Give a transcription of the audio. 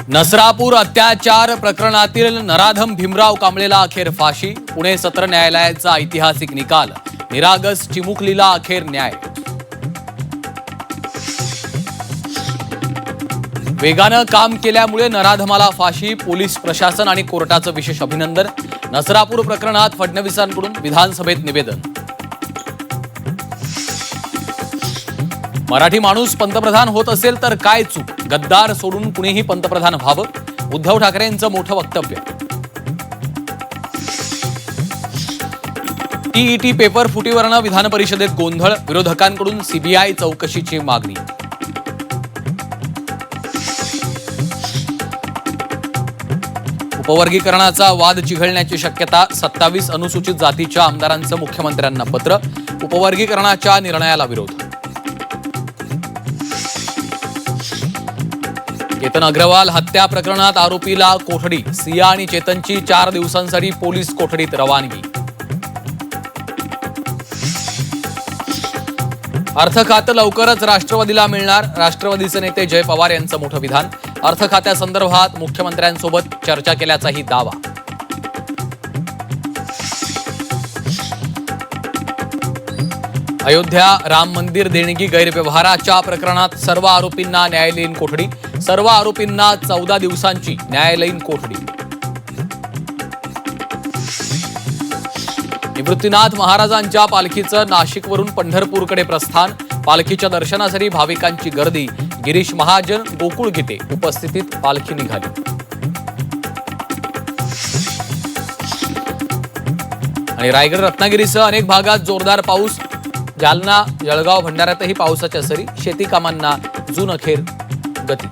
नसरापूर अत्याचार प्रकरणातील नराधम भीमराव कांबळेला अखेर फाशी. पुणे सत्र न्यायालयाचा ऐतिहासिक निकाल. निरागस चिमुकलीला अखेर न्याय. वेगानं काम केल्यामुळे नराधमाला फाशी. पोलीस प्रशासन आणि कोर्टाचं विशेष अभिनंदन. नसरापूर प्रकरणात फडणवीसांकडून विधानसभेत निवेदन. मराठी माणूस पंतप्रधान होत असेल तर काय चूक? गद्दार सोडून कुणीही पंतप्रधान व्हावं, उद्धव ठाकरेंचं मोठं वक्तव्य. टीईटी पेपर फुटीवरनं विधान परिषदेत गोंधळ. विरोधकांकडून सीबीआय चौकशीची मागणी. उपवर्गीकरणाचा वाद चिघळण्याची शक्यता. 27 अनुसूचित जातीच्या आमदारांचं मुख्यमंत्र्यांना पत्र. उपवर्गीकरणाच्या निर्णयाला विरोध. केतन अग्रवाल हत्या प्रकरणात आरोपीला कोठडी. सिया आणि चेतनची 4 दिवसांसाठी पोलीस कोठडीत रवानगी. अर्थ खातं लवकरच राष्ट्रवादीला मिळणार. राष्ट्रवादीचे नेते जय पवार यांचं मोठं विधान. अर्थ खात्यासंदर्भात मुख्यमंत्र्यांसोबत चर्चा केल्याचाही दावा. अयोध्या राम मंदिर देणगी गैरव्यवहाराच्या प्रकरणात सर्व आरोपींना न्यायालयीन कोठडी. सर्व आरोपींना 14 दिवसांची न्यायालयीन कोठडी. निवृत्तीनाथ महाराजांच्या पालखीचं नाशिकवरून पंढरपूरकडे प्रस्थान. पालखीच्या दर्शनासाठी भाविकांची गर्दी. गिरीश महाजन, गोकुळ गीते उपस्थितीत पालखी निघाली. आणि रायगड रत्नागिरीसह अनेक भागात जोरदार पाऊस. जालना, जळगाव, भंडाऱ्यातही पावसाच्या सरी. शेती कामांना जून अखेर गती.